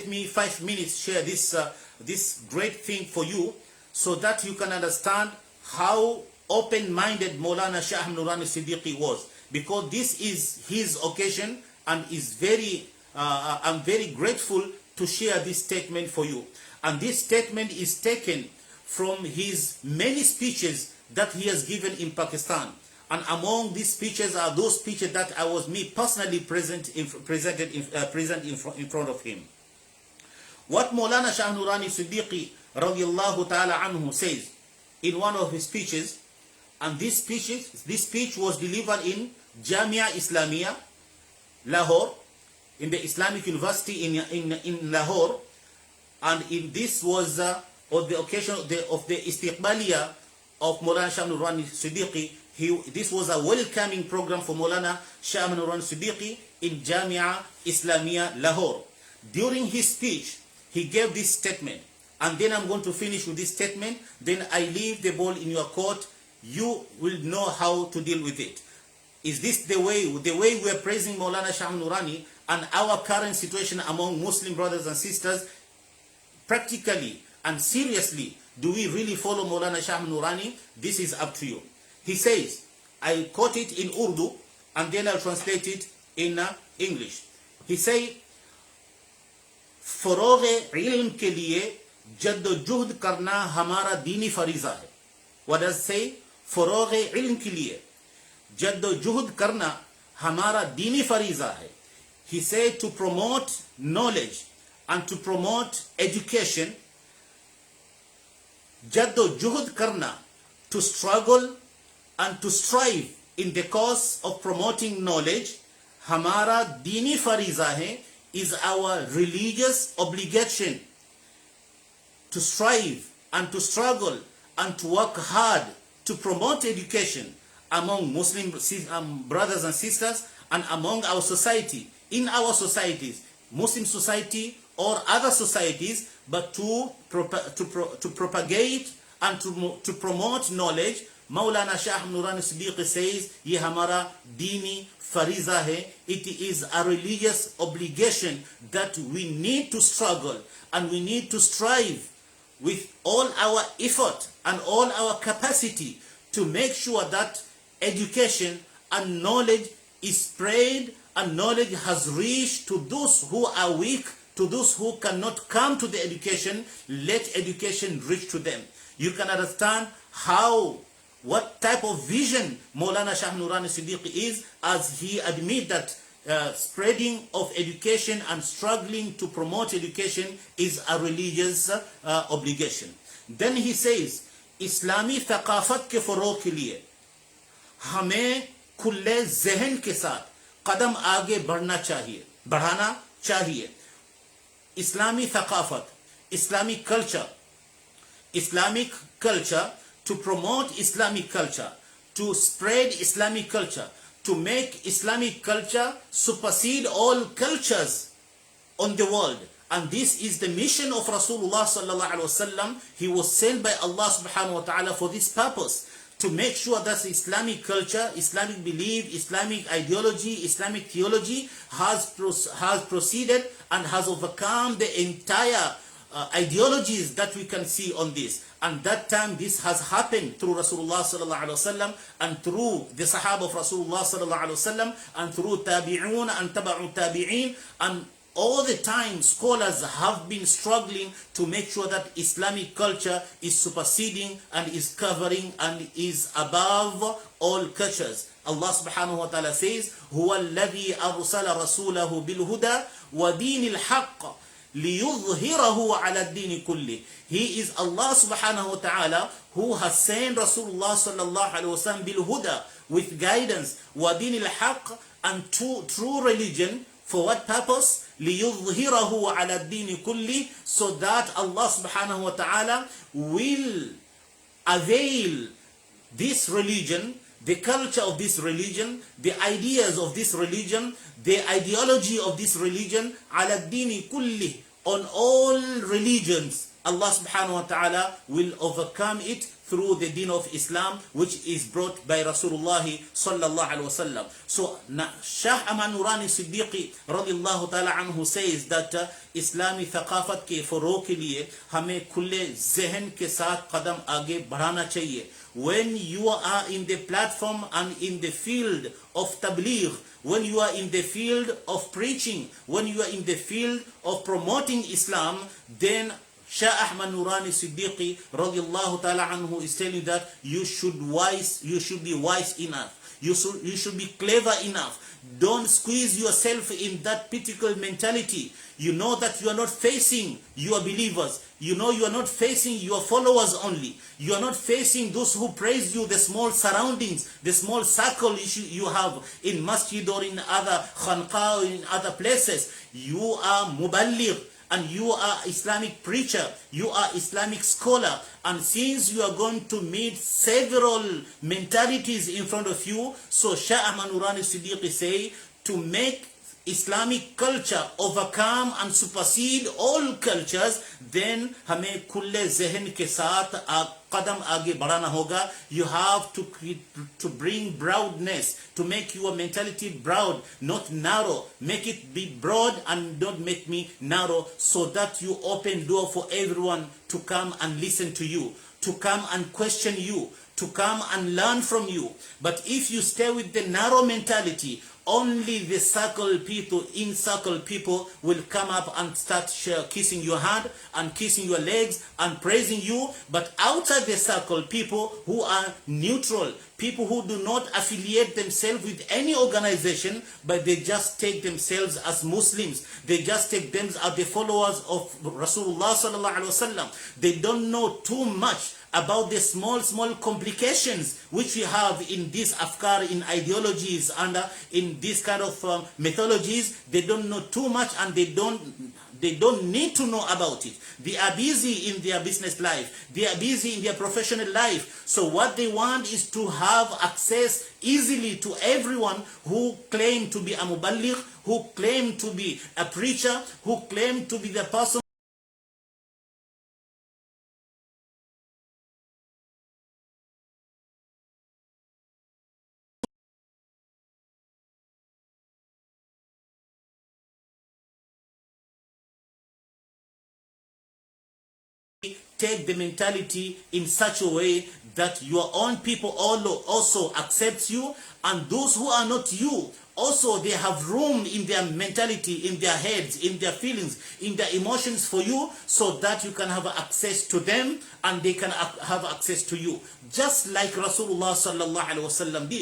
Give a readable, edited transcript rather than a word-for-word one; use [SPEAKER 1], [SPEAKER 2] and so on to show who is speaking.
[SPEAKER 1] let me 5 minutes share this great thing for you, so that you can understand how open-minded Maulana Shah Nurani Siddiqui was, because this is his occasion, and I'm very grateful to share this statement for you. And this statement is taken from his many speeches that he has given in Pakistan. And among these speeches are those speeches that I was personally present in front of him. What Maulana Shah Nurani Siddiqui radiallahu ta'ala anhu says in one of his speeches, and this speech was delivered in Jamia Islamia, Lahore, in the Islamic University in Lahore, and this was on the occasion of the Istiqbaliyah of Maulana Shah Nurani Siddiqui. This was a welcoming program for Maulana Shah Nurani Siddiqui in Jamia Islamia, Lahore. During his speech, he gave this statement, and then I'm going to finish with this statement. Then I leave the ball in your court. You will know how to deal with it. Is this the way we are praising Maulana Shah Nurani and our current situation among Muslim brothers and sisters? Practically and seriously, do we really follow Maulana Shah Nurani? This is up to you. He says, I quote it in Urdu and then I'll translate it in English. He says, फरोग़ इल्म के लिए जद्दोजहद करना हमारा दीनी फरीज़ा है. What does it say? फरोग़ इल्म के लिए जद्दोजहद करना हमारा दीनी फरीज़ा है. He said, to promote knowledge and to promote education, जद्दोजहद करना, to struggle and to strive in the cause of promoting knowledge, हमारा दीनी फरीज़ा है, is our religious obligation. To strive and to struggle and to work hard to promote education among Muslim brothers and sisters and among our society, in our societies, Muslim society or other societies, but to propagate and to promote knowledge. Maulana Shah Nurani Siddiqui says, ye hamara dini fariza hai. It is a religious obligation that we need to struggle and we need to strive with all our effort and all our capacity to make sure that education and knowledge is spread and knowledge has reached to those who are weak, to those who cannot come to the education. Let education reach to them. You can understand what type of vision Maulana Shah Nurani Siddiqui is, as he admits that spreading of education and struggling to promote education is a religious obligation. Then he says, Islami thaqafat ke फरोग़ के लिए हमें खुले ज़हन के साथ कदम आगे बढ़ाना चाहिए. Islamic thaqafat, Islamic culture, to promote Islamic culture, to spread Islamic culture, to make Islamic culture supersede all cultures on the world. And this is the mission of Rasulullah sallallahu alaihi wasallam. He was sent by Allah subhanahu wa ta'ala for this purpose, to make sure that Islamic culture, Islamic belief, Islamic ideology, Islamic theology has proceeded and has overcome the entire ideologies that we can see on this. And that time this has happened through Rasulullah sallallahu alaihi wasallam and through the Sahaba of Rasulullah sallallahu alaihi wasallam and through Tabi'un and Taba'u Tabi'in, and all the time scholars have been struggling to make sure that Islamic culture is superseding and is covering and is above all cultures. Allah subhanahu wa ta'ala says, هُوَ الَّذِي أَرْسَلَ رَسُولَهُ بِالْهُدَى وَدِينِ الْحَقِّ لِيُظْهِرَهُ عَلَى الدِّينِ كُلِّهِ. He is Allah subhanahu wa ta'ala who has sent Rasulullah sallallahu alayhi wa sallam bil-huda, with guidance, وَدِينِ الْحَقِّ, and true religion. For what purpose? لِيُظْهِرَهُ عَلَى الدِّينِ كُلِّهِ, so that Allah subhanahu wa ta'ala will avail this religion, the culture of this religion, the ideas of this religion, the ideology of this religion, على الدين كله, on all religions Allah subhanahu wa ta'ala will overcome it through the deen of Islam, which is brought by Rasulullah sallallahu alaihi wasallam. So Shah Ahmad Nurani Siddiqui radiyallahu ta'ala anhu says that Islami thaqafat ke foroغ ke liye hame khulle zehn ke saath qadam aage बढ़ाना चाहिए. When you are in the platform and in the field of tabligh, when you are in the field of preaching, when you are in the field of promoting Islam, then Shah Ahmad Nurani Siddiqui radiallahu ta'ala anhu is telling that you should be wise enough. You should be clever enough. Don't squeeze yourself in that political mentality. You know that you are not facing your believers. You know you are not facing your followers only. You are not facing those who praise you, the small surroundings, the small circle you have in masjid or in other khanqa or in other places. You are muballigh, and you are Islamic preacher, you are Islamic scholar, and since you are going to meet several mentalities in front of you, so Shah Ahmad Nurani Siddiqui say, to make Islamic culture overcome and supersede all cultures, then हमें खुले जहन के साथ कदम आगे बढ़ाना होगा. You have to bring broadness, to make your mentality broad, not narrow. Make it be broad and don't make me narrow, so that you open door for everyone to come and listen to you, to come and question you, to come and learn from you. But if you stay with the narrow mentality, only the in circle people will come up and start kissing your hand and kissing your legs and praising you. But outside the circle, people who are neutral, people who do not affiliate themselves with any organization, but they just take themselves as Muslims. They just take them as the followers of Rasulullah sallallahu alaihi wasallam. They don't know too much about the small complications which we have in these afkar, in ideologies, and in this kind of methodologies. They don't know too much, and they don't need to know about it. They are busy in their business life. They are busy in their professional life. So what they want is to have access easily to everyone who claim to be a muballigh, who claim to be a preacher, who claim to be the person take the mentality in such a way that your own people also accept you, and those who are not you also, they have room in their mentality, in their heads, in their feelings, in their emotions for you, so that you can have access to them and they can have access to you, just like Rasulullah sallallahu alaihi wasallam did.